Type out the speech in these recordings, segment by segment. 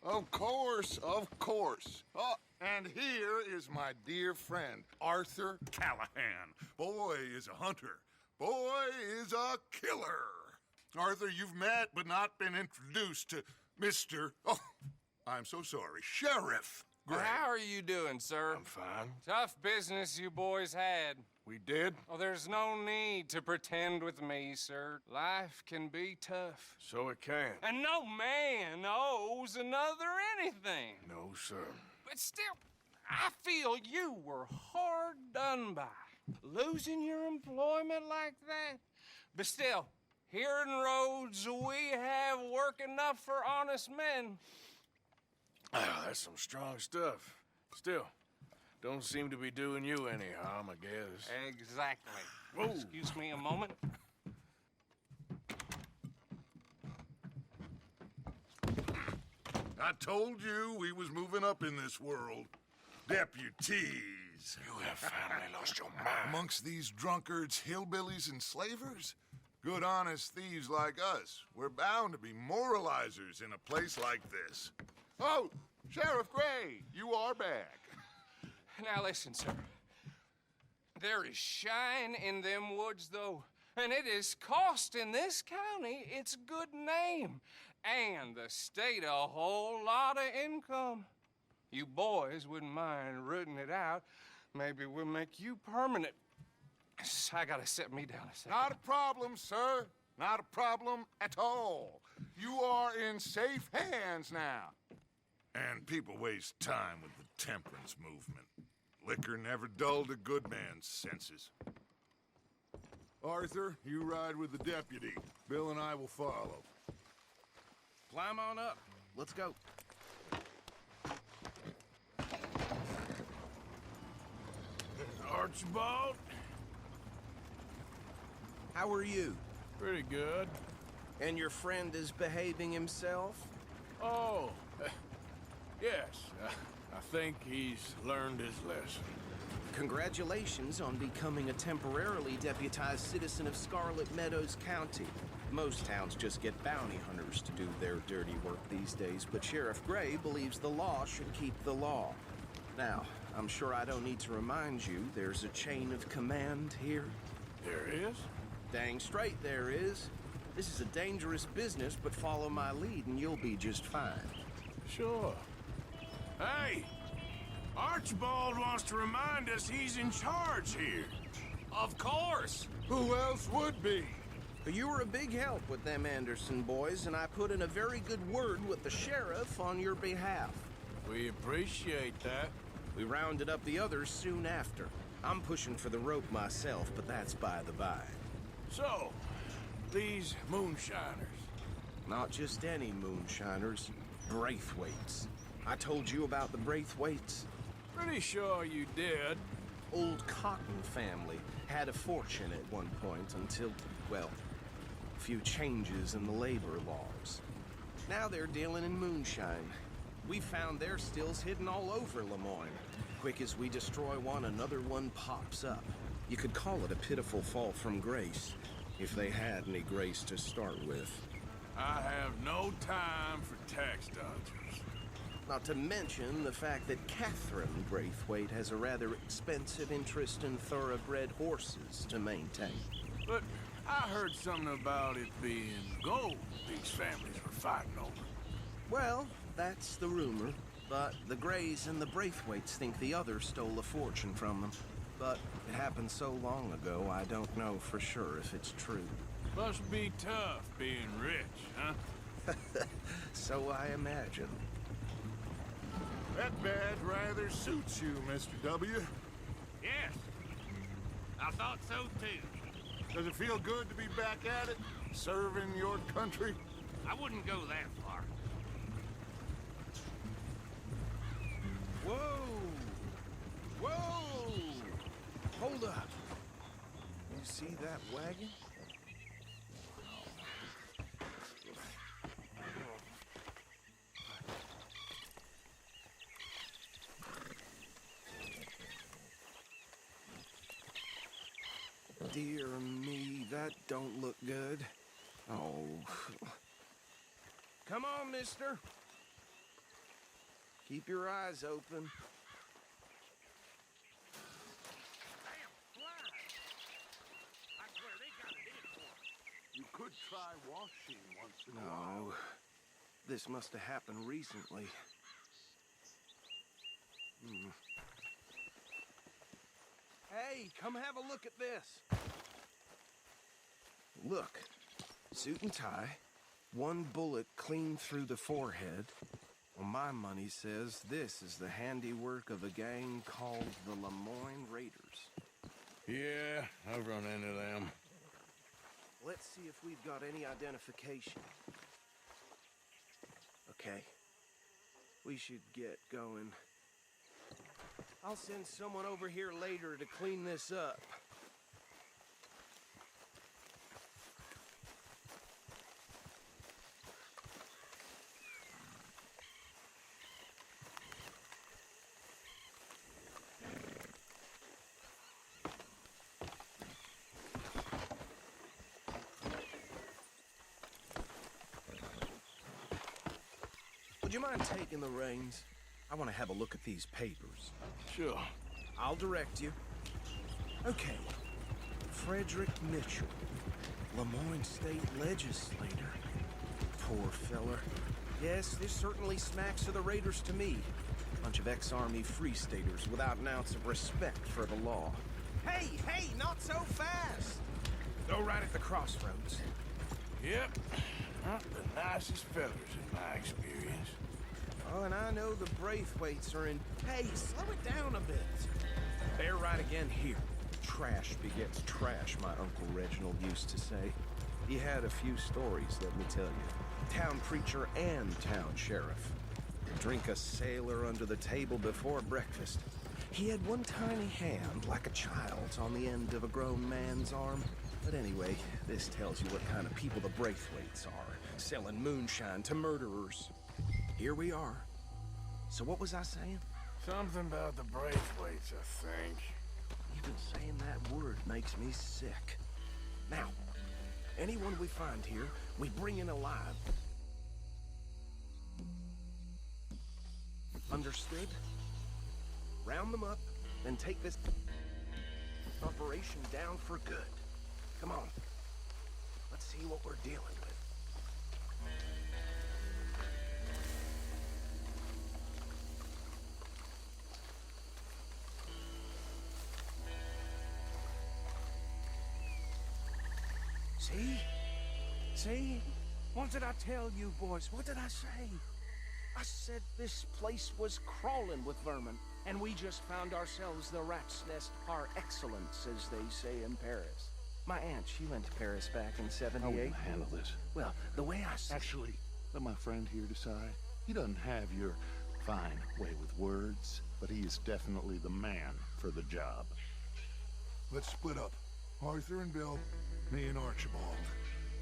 Of course, of course. Oh, and here is my dear friend, Arthur Callahan. Boy is a hunter. Boy is a killer. Arthur, you've met but not been introduced to Mr. Oh, I'm so sorry, Sheriff Gray. How are you doing, sir? I'm fine. Tough business you boys had. We did? Oh, there's no need to pretend with me, sir. Life can be tough. So it can. And no man owes another anything. No, sir. But still, I feel you were hard done by. Losing your employment like that. But still, here in Rhodes, we have work enough for honest men. Oh, that's some strong stuff. Still, don't seem to be doing you any harm, I guess. Exactly. Whoa. Excuse me a moment. I told you we was moving up in this world. Deputies. You have finally lost your mind. Amongst these drunkards, hillbillies, and slavers? Good, honest thieves like us. We're bound to be moralizers in a place like this. Oh, Sheriff Gray, you are back. Now listen, sir. There is shine in them woods, though, and it is costing this county its good name and the state a whole lot of income. You boys wouldn't mind rooting it out. Maybe we'll make you permanent. I gotta set me down a second. Not a problem, sir. Not a problem at all. You are in safe hands now. And people waste time with the temperance movement. Liquor never dulled a good man's senses. Arthur, you ride with the deputy. Bill and I will follow. Climb on up. Let's go. Archibald? How are you? Pretty good. And your friend is behaving himself? Oh, yes. I think he's learned his lesson. Congratulations on becoming a temporarily deputized citizen of Scarlet Meadows County. Most towns just get bounty hunters to do their dirty work these days, but Sheriff Gray believes the law should keep the law. Now, I'm sure I don't need to remind you there's a chain of command here. There is? Dang straight there is. This is a dangerous business, but follow my lead and you'll be just fine. Sure. Hey! Archibald wants to remind us he's in charge here. Of course. Who else would be? You were a big help with them Anderson boys, and I put in a very good word with the sheriff on your behalf. We appreciate that. We rounded up the others soon after. I'm pushing for the rope myself, but that's by the by. So, these moonshiners. Not just any moonshiners, Braithwaites. I told you about the Braithwaites? Pretty sure you did. Old Cotton family had a fortune at one point until, well, a few changes in the labor laws. Now they're dealing in moonshine. We found their stills hidden all over Lemoyne. Quick as we destroy one, another one pops up. You could call it a pitiful fall from grace, if they had any grace to start with. I have no time for tax dodgers. Not to mention the fact that Catherine Braithwaite has a rather expensive interest in thoroughbred horses to maintain. But I heard something about it being gold these families were fighting over. Well, that's the rumor. But the Grays and the Braithwaites think the others stole a fortune from them. But it happened so long ago, I don't know for sure if it's true. Must be tough being rich, huh? So I imagine. That badge rather suits you, Mr. W. Yes, I thought so too. Does it feel good to be back at it, serving your country? I wouldn't go that far. Whoa! Whoa! Hold up. You see that wagon? Dear me, that don't look good. Oh. Come on, mister. Keep your eyes open. Damn flies! I swear they got it in for us. You could try washing once in a while. No. This must have happened recently. Hey, come have a look at this. Look. Suit and tie. One bullet clean through the forehead. Well, my money says this is the handiwork of a gang called the Lemoyne Raiders. Yeah, I've run into them. Let's see if we've got any identification. Okay. We should get going. I'll send someone over here later to clean this up. Would you mind taking the reins? I want to have a look at these papers. Sure. I'll direct you. Okay. Frederick Mitchell, Lemoyne State Legislator. Poor feller. Yes, this certainly smacks of the Raiders to me. Bunch of ex-Army Free Staters without an ounce of respect for the law. Hey, not so fast! Go right at the crossroads. Yep. Not the nicest fellas in my experience. Oh, and I know the Braithwaites are in... Hey, slow it down a bit. They're right again here. Trash begets trash, my Uncle Reginald used to say. He had a few stories, let me tell you. Town preacher and town sheriff. Drink a sailor under the table before breakfast. He had one tiny hand, like a child's, on the end of a grown man's arm. But anyway, this tells you what kind of people the Braithwaites are, selling moonshine to murderers. Here we are. So what was I saying? Something about the Braithwaites, I think. Even saying that word makes me sick. Now, anyone we find here, we bring in alive. Understood? Round them up, then take this operation down for good. Come on. Let's see what we're dealing with. See? What did I tell you, boys? What did I say? I said this place was crawling with vermin, and we just found ourselves the rat's nest par excellence, as they say in Paris. My aunt, she went to Paris back in '78. How are we gonna handle this? Well, the way I see... Actually, let my friend here decide. He doesn't have your fine way with words, but he is definitely the man for the job. Let's split up. Arthur and Bill, me and Archibald.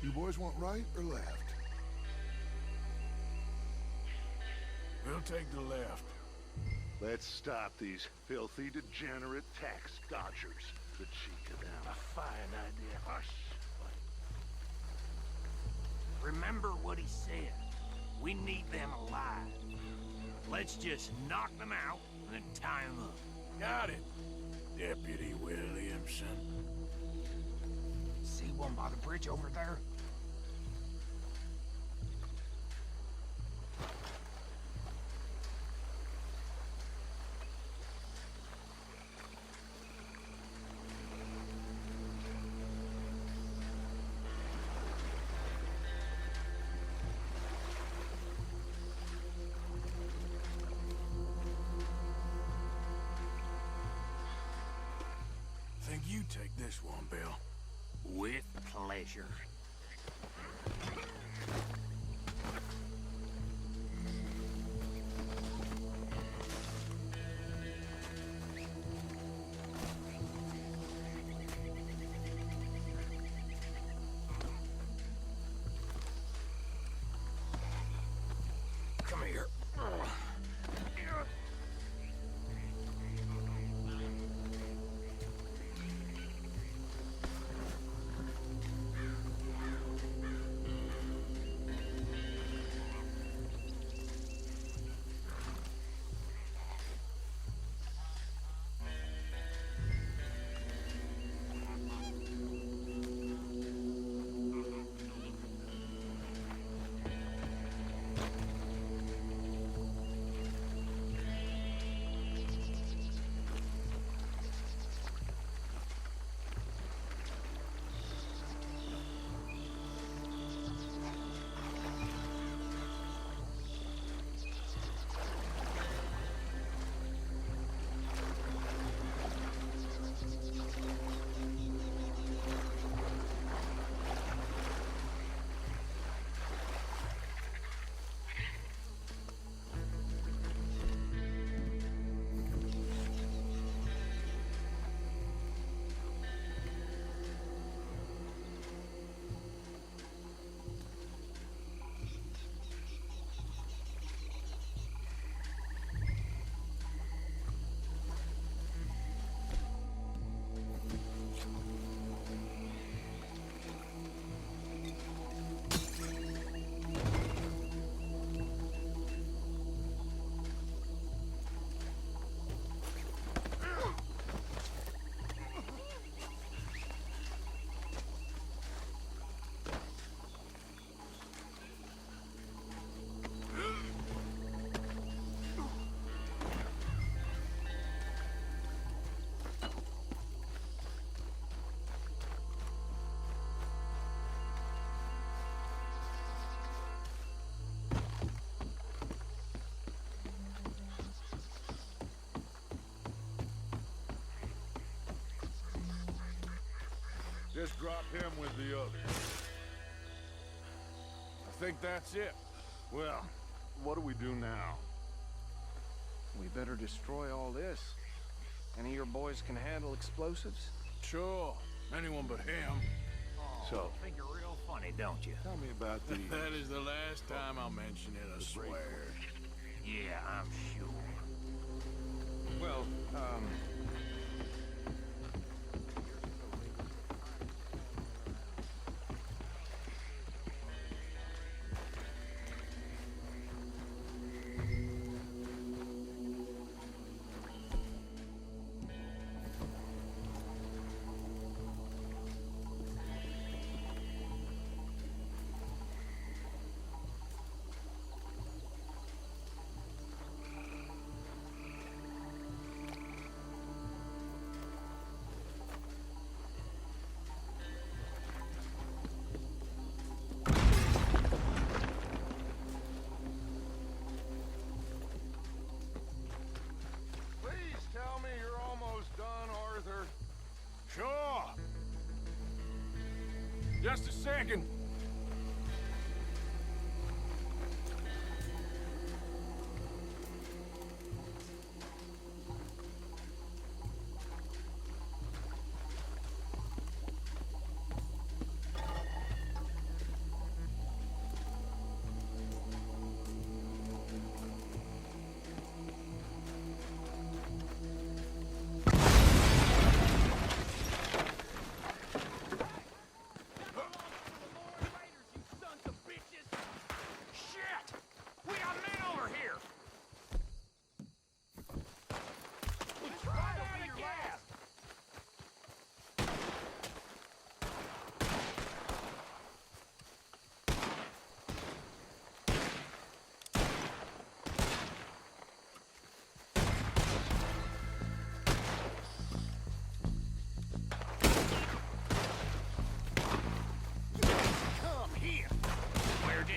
You boys want right or left? We'll take the left. Let's stop these filthy, degenerate tax dodgers. The cheek of them. A fine idea. Hush. Remember what he said. We need them alive. Let's just knock them out and then tie them up. Got it, Deputy Williamson. See one by the bridge over there? Think you take this one, Bill. With pleasure. Come here. just drop him with the others. I think that's it. Well, what do we do now? We better destroy all this. Any of your boys can handle explosives? Sure, anyone but him. So, Think you're real funny, don't you? tell me about the... That is the last time I'll mention it, I swear. Yeah, I'm sure. Well, Please tell me you're almost done, Arthur. Sure. Just a second.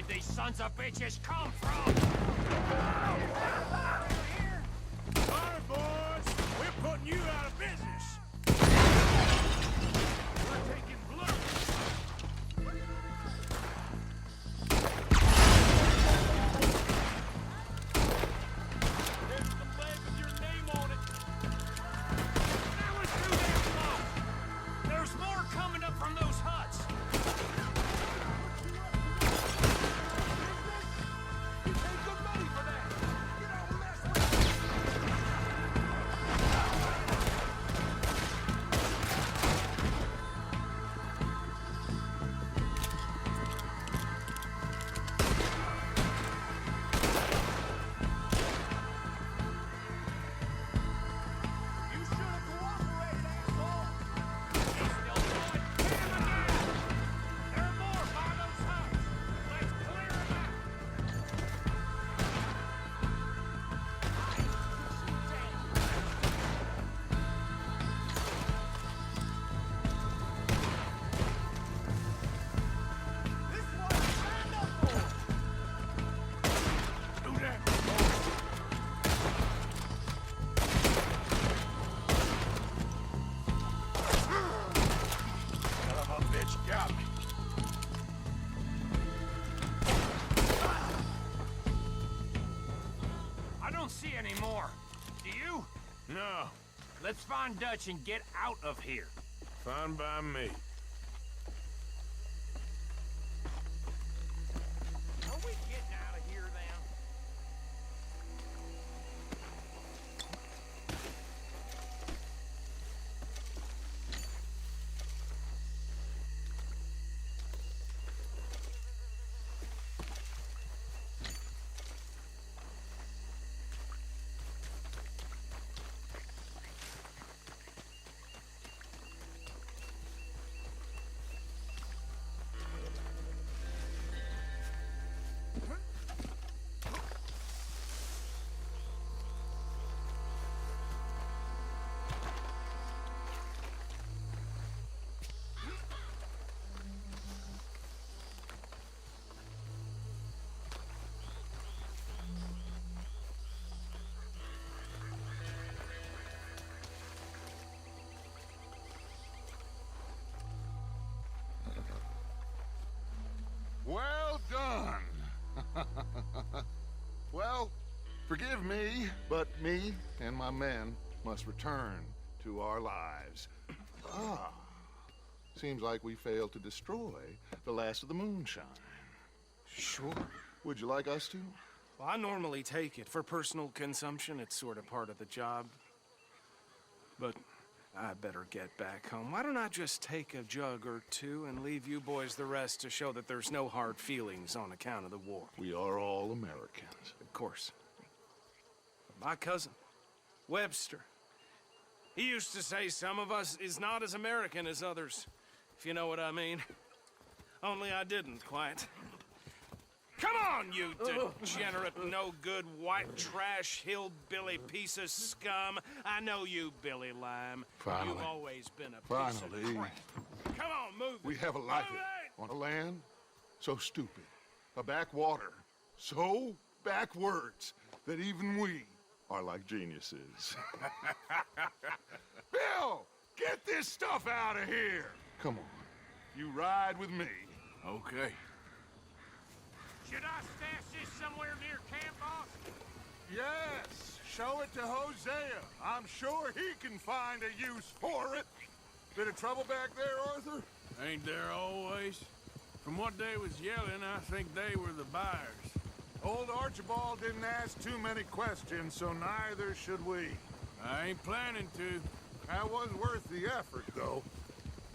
These sons of bitches come from? Sorry, boys. We're putting you out of business. We're taking blood. There's the flag with your name on it. That was too damn low. There's more coming up from those huts. See any more. Do you? No. Let's find Dutch and get out of here. Fine by me. Are we getting out of here then? But me and my men must return to our lives. Ah, seems like we failed to destroy the last of the moonshine. Sure. Would you like us to? Well, I normally take it. For personal consumption, it's sort of part of the job. But I better get back home. Why don't I just take a jug or two and leave you boys the rest to show that there's no hard feelings on account of the war? We are all Americans. Of course. But my cousin, Webster, he used to say some of us is not as American as others, if you know what I mean. Only I didn't quite. Come on, you degenerate, no-good, white trash, hillbilly piece of scum. I know you, Billy Lime. Finally. You've always been a piece Finally. of crap. Come on, move We it. have a life Move it! on a land so stupid, a backwater so backwards that even we are like geniuses. Bill, get this stuff out of here. Come on, you ride with me. Okay. Should I stash this somewhere near camp, boss? Yes, show it to Hosea. I'm sure he can find a use for it. Bit of trouble back there, Arthur? Ain't there always? From what they was yelling, I think they were the buyers. Old Archibald didn't ask too many questions, so neither should we. I ain't planning to. That was worth the effort, though.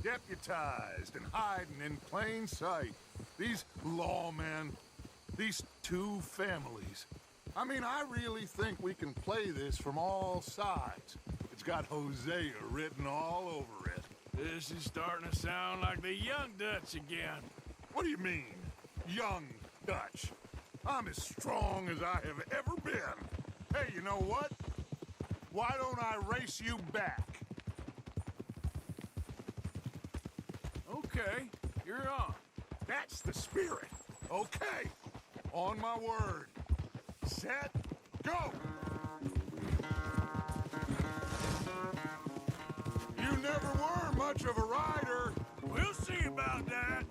Deputized and hiding in plain sight. These lawmen, these two families. I mean, I really think we can play this from all sides. It's got Hosea written all over it. This is starting to sound like the Young Dutch again. What do you mean, young Dutch? I'm as strong as I have ever been. Hey, you know what? Why don't I race you back? Okay, you're on. That's the spirit. Okay, on my word. Set, go! You never were much of a rider. We'll see about that.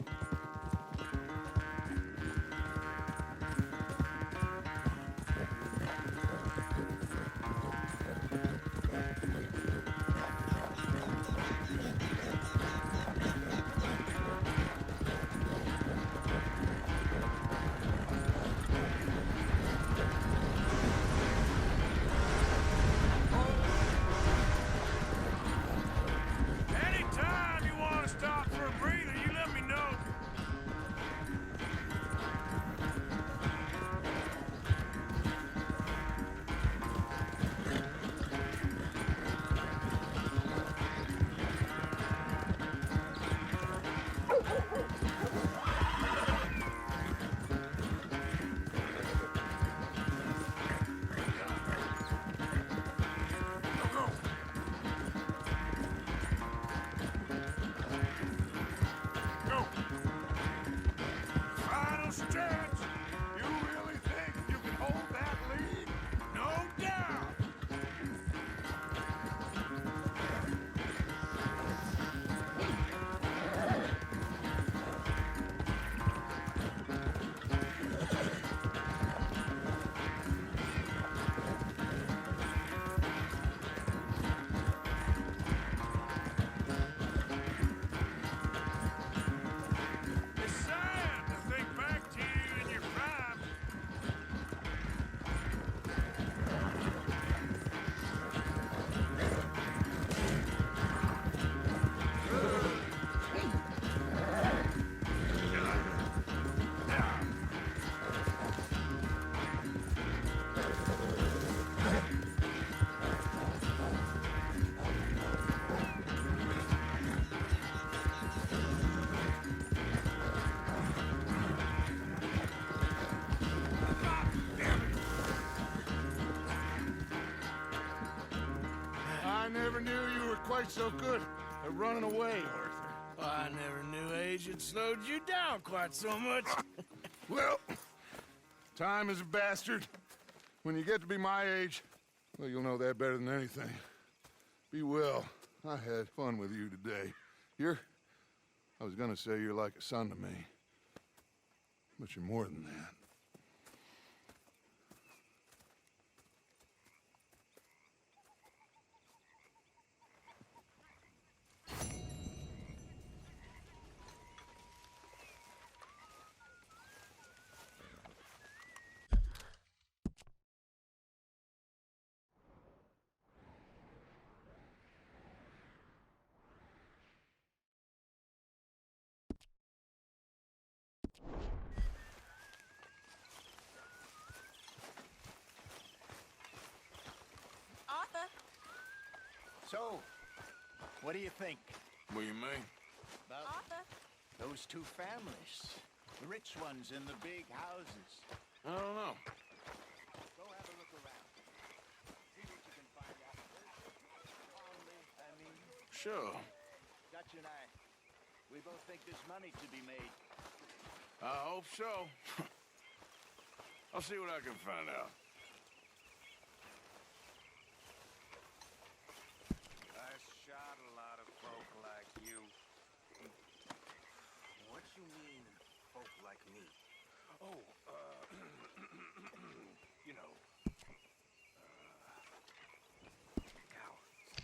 Anytime you want to stop for a breather, you let me know. Go! Final stretch. You really think you can hold that lead? No doubt. It's sad to think back to you in your prime. I never knew you were quite so good at running away, Arthur. I never knew age had slowed you down quite so much. Well, time is a bastard. When you get to be my age, well, you'll know that better than anything. Be well. I had fun with you today. I was gonna say you're like a son to me, but you're more than that. What do you think? What do you mean? About Arthur. those two families? The rich ones in the big houses. I don't know. Go have a look around. See what you can find out. Sure. Dutch and I, we both think there's money to be made. I hope so. I'll see what I can find out. I shot a lot of folk like you. What you mean, folk like me? Oh, you know, cowards.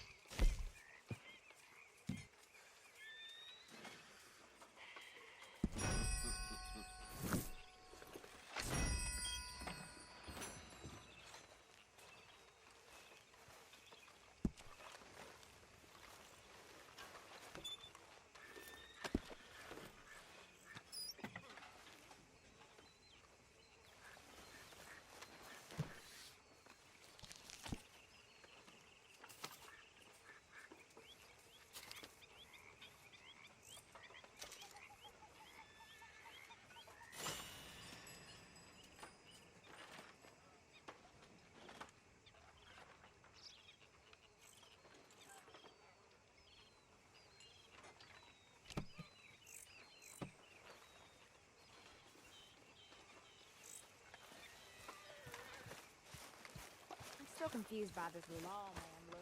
I'm still confused by this lawman look.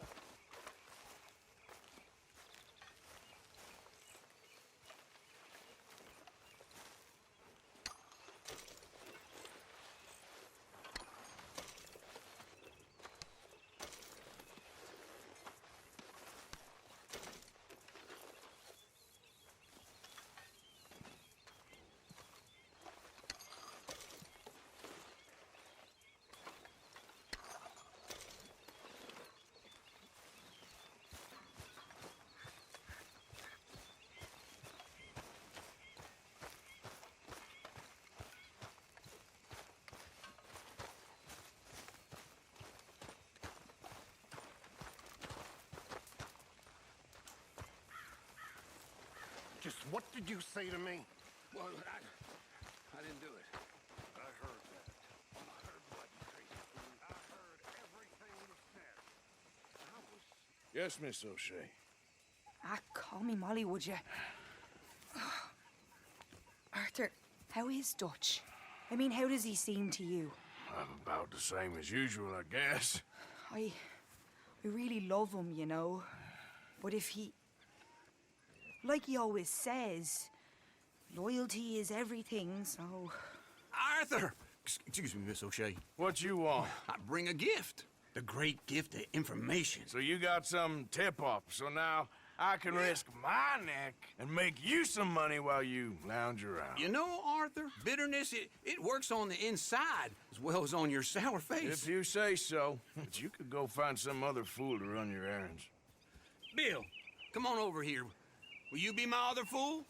Just what did you say to me? Well, I didn't do it. I heard that. I heard what you crazy fool. I heard everything you said. I was... Yes, Miss O'Shea. Ah, call me Molly, would you? Arthur, how is Dutch? I mean, how does he seem to you? I'm about the same as usual, I guess. I really love him, you know. But if he... Like he always says, loyalty is everything, so... Arthur! Excuse me, Miss O'Shea. What you want? I bring a gift. The great gift of information. So you got some tip-off, so now I can risk my neck and make you some money while you lounge around. You know, Arthur, bitterness, it works on the inside as well as on your sour face. If you say so. But you could go find some other fool to run your errands. Bill, come on over here. Will you be my other fool?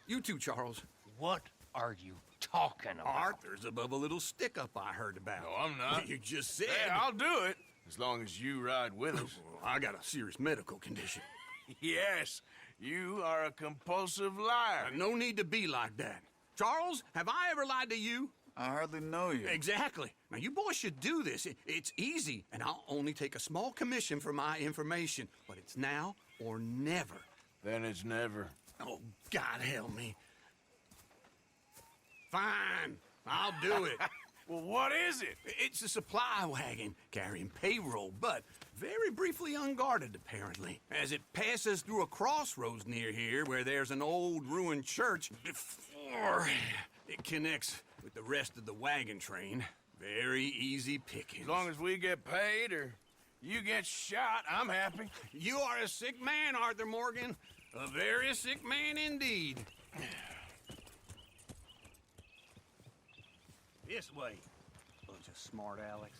You too, Charles. What are you talking about? Arthur's above a little stick-up I heard about. No, I'm not. You just said... Hey, I'll do it, as long as you ride with us. I got a serious medical condition. Yes, you are a compulsive liar. No need to be like that. Charles, have I ever lied to you? I hardly know you. Exactly. Now, you boys should do this. It's easy, and I'll only take a small commission for my information. But it's now or never. Then it's never. Oh, God help me. Fine, I'll do it. Well, what is it? It's a supply wagon carrying payroll, but very briefly unguarded, apparently. As it passes through a crossroads near here where there's an old ruined church before it connects with the rest of the wagon train. Very easy pickings. As long as we get paid or you get shot, I'm happy. You are a sick man, Arthur Morgan. A very sick man indeed. This way. Bunch of smart Alex.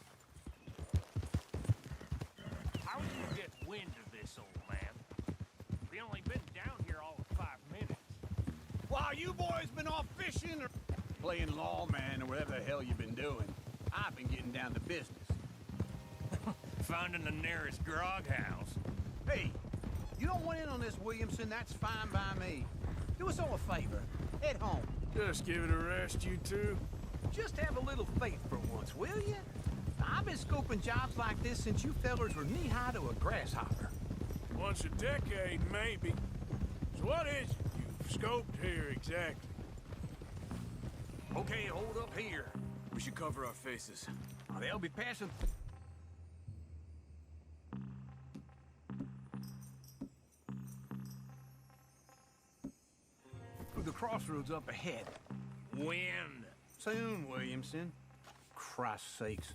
How did you get wind of this, old man? We only been down here all of 5 minutes. While you boys been off fishing or playing lawman or whatever the hell you've been doing, I've been getting down to business. Finding the nearest grog house. Hey, You don't want in on this, Williamson, that's fine by me. Do us all a favor. Head home. Just give it a rest, you two. Just have a little faith for once, will you? I've been scoping jobs like this since you fellers were knee-high to a grasshopper. Once a decade, maybe. So what is it you've scoped here exactly? Okay, hold up here. We should cover our faces. Oh, they'll be passing... through the crossroads up ahead. When? Soon, Williamson. Christ's sakes.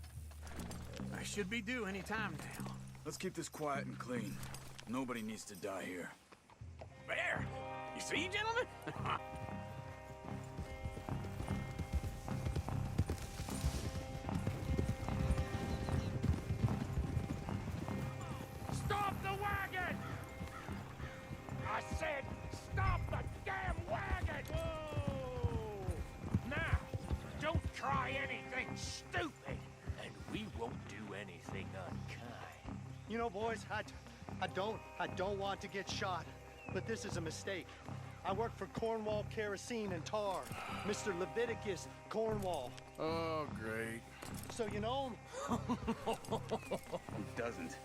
I should be due any time now. Let's keep this quiet and clean. Nobody needs to die here. There! You see, gentlemen? Stop the wagon! I said, stop the damn wagon! Whoa! Now, don't try anything stupid, and we won't do anything unkind. You know, boys, I don't want to get shot, but this is a mistake. I work for Cornwall Kerosene and Tar, Mr. Leviticus Cornwall. Oh, great. So you know him? Who doesn't?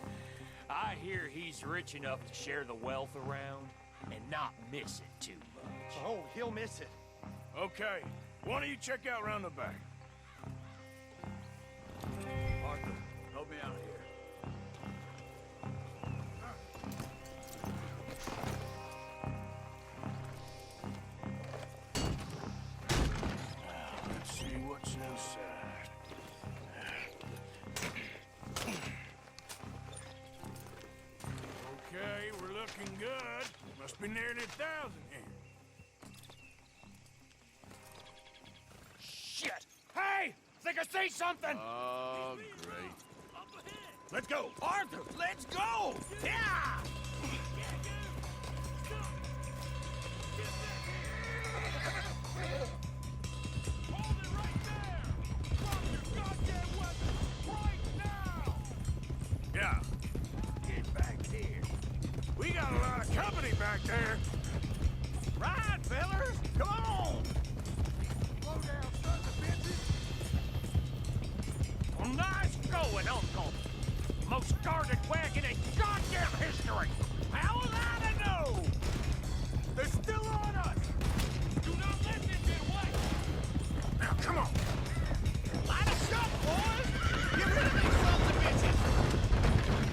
I hear he's rich enough to share the wealth around and not miss it too much. Oh, he'll miss it. Okay, why don't you check out round the back? Arthur, help me out here. Let's see what's inside. Okay, we're looking good. Must be nearly 1,000 here. Shit! Hey! Think I see something! Oh, great. Let's go! Arthur, let's go! Yeah! Yeah. Get back here. We got a lot of company back there. Right, fellers! Come on! Slow down, sons of bitches! Well, nice going, Uncle. Most guarded wagon in goddamn history! How was I to know? They're still on us! Do not let them get away! Now, come on. Light us up, boys! Get rid of these sons of bitches!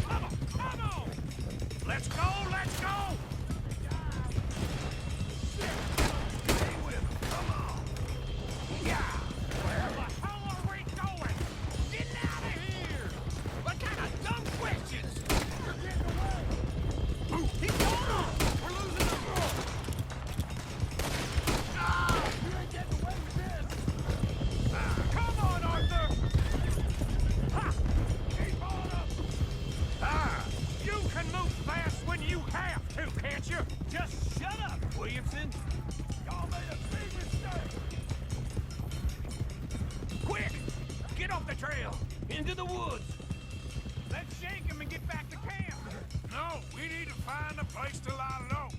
Come on! Let's go, let's go! Stay with them. Come on. Yeah! Where the hell are we going? Get out of here! What kind of dumb questions? You're getting away! Keep going! We're losing them! You ain't getting away with this! Come on, Arthur! Ha! Keep on up! You can move fast when you have to, can't you? Just shut up, Williamson! Y'all made a big mistake! Quick! Get off the trail! Into the woods! Let's shake him and get back to camp! No, we need to find a place to lie low.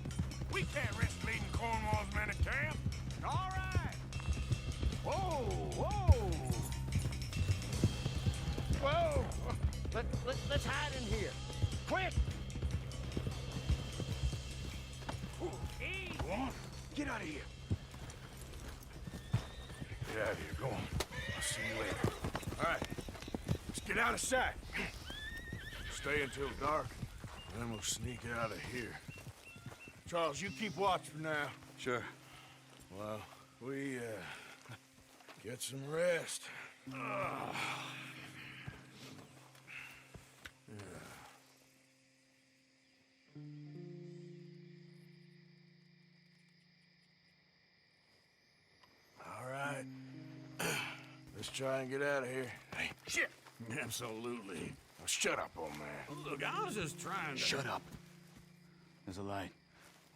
We can't risk leading Cornwall's men to camp. All right! Whoa! Whoa! Whoa! Let's hide in here. Quick! Easy! Go on. Get out of here. Get out of here. Go on. I'll see you later. All right. Let's get out of sight. Stay until dark, then we'll sneak out of here. Charles, you keep watch for now. Sure. Well, we, get some rest. All right. Let's try and get out of here. Hey, shit! Absolutely. Now shut up, old man. Look, I was just trying to... Shut up. There's a light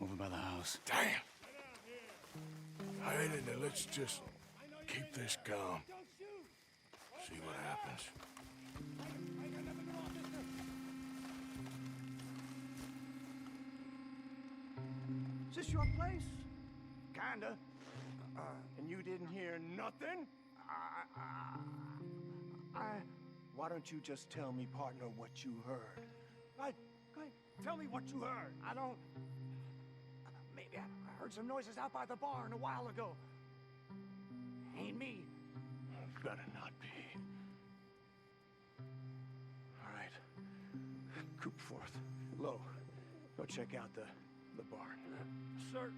over by the house. Damn! All right, then let's just keep this calm. See what happens. Is this your place? Kinda. And you didn't hear nothing? Why don't you just tell me, partner, what you heard? Go ahead, tell me what you heard. I don't... maybe I heard some noises out by the barn a while ago. Ain't me. Better not be. All right. Coop forth. Low. Go check out the barn. Sir.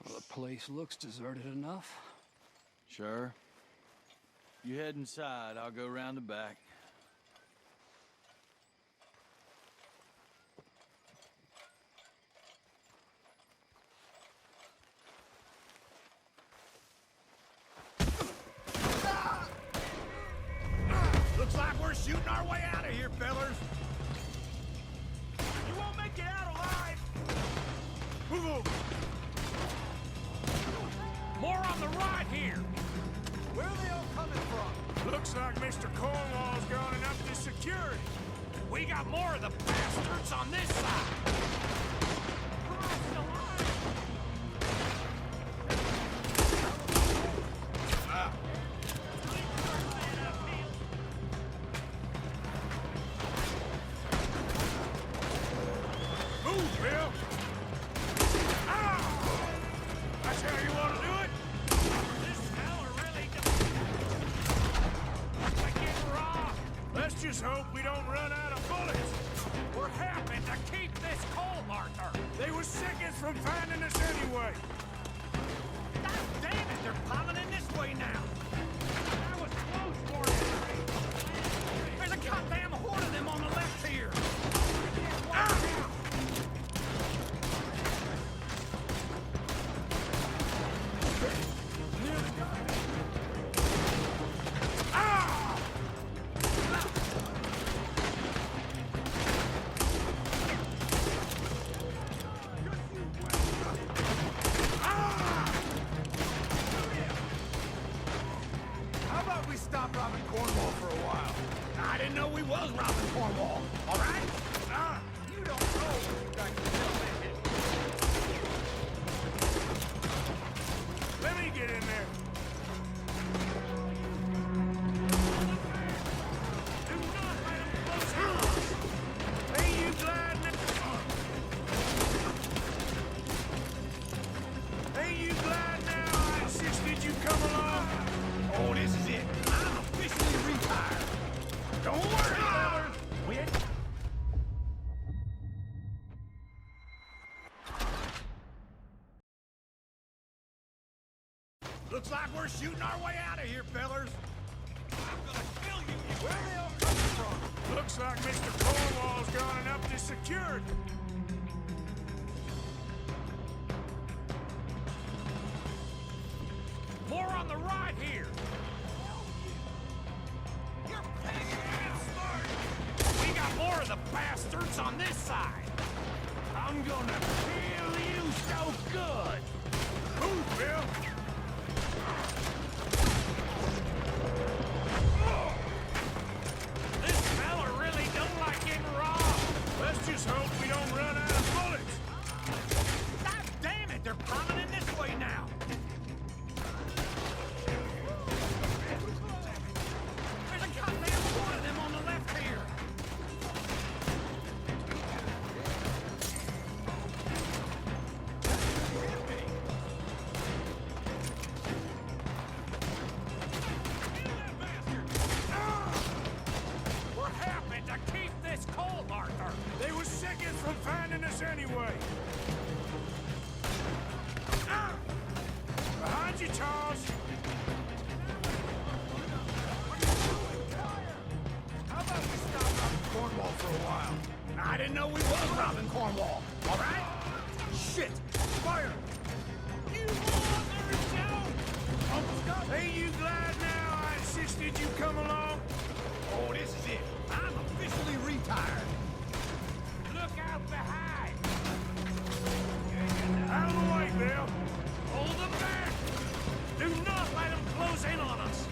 Well, the place looks deserted enough. Sure. You head inside, I'll go around the back. Looks like we're shooting our way out of here, fellers. You won't make it out alive. Move. More on the right here. Where are they all coming from? Looks like Mr. Cornwall's gone and upped his security. We got more of the bastards on this side. Cross the line. Move, Bill. That's how you want to do it? This fella really like getting robbed. Let's just hope we don't run out of bullets. We're happy to keep this coal marker. They were seconds from finding us anyway. God damn it, they're piling in this way now. That was close for you. There's a goddamn horde of them on the left here. How about we stop robbing Cornwall for a while? I didn't know we was robbing Cornwall. All right? You don't know. Let me get in there. Do not let him close in. Ain't you glad now? Ain't you glad now I insisted you come along? Oh, this is it. I'm officially retired. Don't worry, fellers. We ain't... Looks like we're shooting our way out of here, fellers. I'm gonna kill you. Where are they all coming from? Looks like Mr. Cornwall's gone and upped his security. More on the right here. You're paying smart. We got more of the bastards on this side. I'm gonna kill you so good. Move, Bill. This fella really don't like getting robbed. Let's just hope we don't run out of bullets. God damn it, they're piling in this way now. There's a goddamn horde of them on the left here. We're happy to keep this coal marker. They were seconds from finding us anyway. Behind you, Charles. How about we stop robbing Cornwall for a while? I didn't know we was robbing Cornwall. All right? Shit! Fire! You want the result? Uncle Scott! Ain't you glad insisted you come along? Oh, this is it. I'm officially retired. Look out behind! Out of the way, Bill. Hold them back! Do not let them close in on us!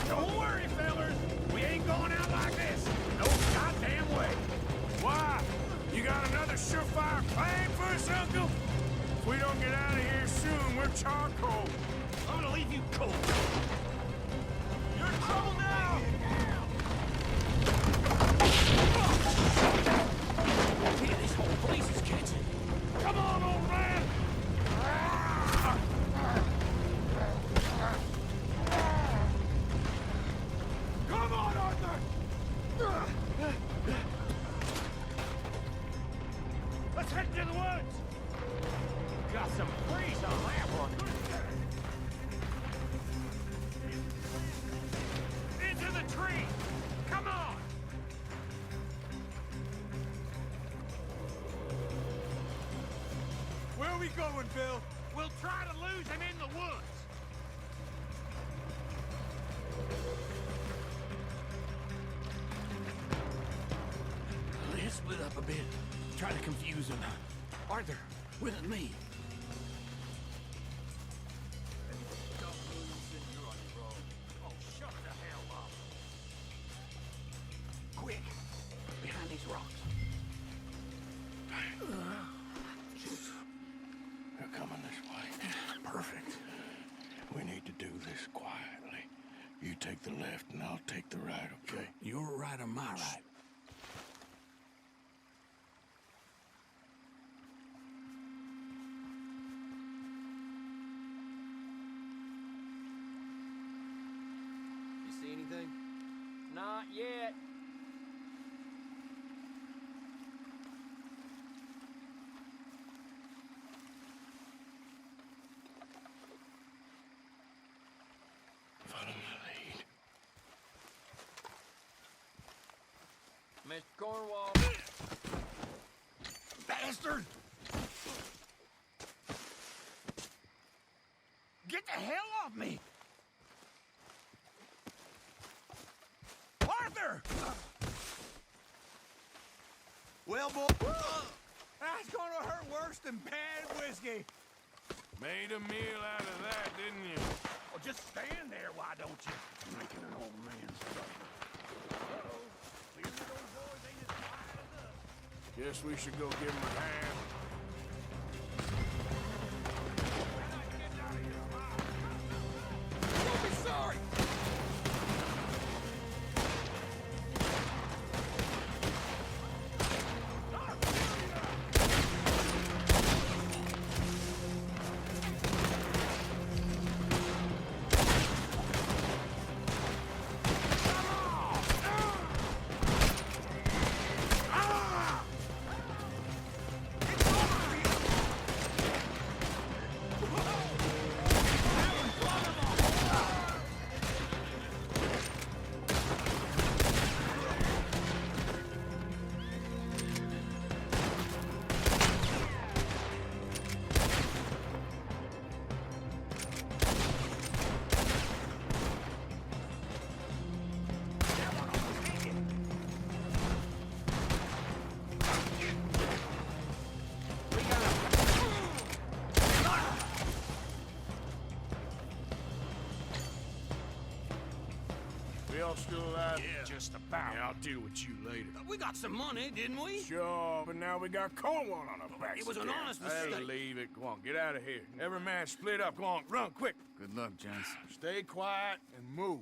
Don't worry, fellas. We ain't going out like this. No goddamn way. Why? You got another surefire plan for us, Uncle? If we don't get out of here soon, we're charcoal. I'm gonna leave you cold. You're in trouble now! Yeah, this whole place is catching. Come on, old man! Come on, Arthur! Let's head to the woods! Got some freeze on that one. Into the tree! Come on! Where are we going, Bill? We'll try to lose him in the woods! Let's split up a bit. Try to confuse him. Arthur, with me. Oh, shut the hell up! Quick, behind these rocks. They're coming this way. Perfect. We need to do this quietly. You take the left and I'll take the right, okay? Your right or my right? You see anything? Not yet. Follow my lead. Mr. Cornwall. Bastard! Get the hell off me! Arthur! Well, boy, That's gonna hurt worse than bad whiskey. made a meal out of that, didn't you? Well, just stand there, why don't you? Making an old man's supper. Clearly those boys ain't as quiet as us. Guess we should go give him a hand. Don't be sorry! We all still alive? Yeah. Just about. Yeah, I'll deal with you later. We got some money, didn't we? Sure, but now we got Cornwall on our backs. It was an again. honest Hey, mistake. leave it. Go on, get out of here. Every man split up. Go on, run, quick. Good luck, gents. Stay quiet and move.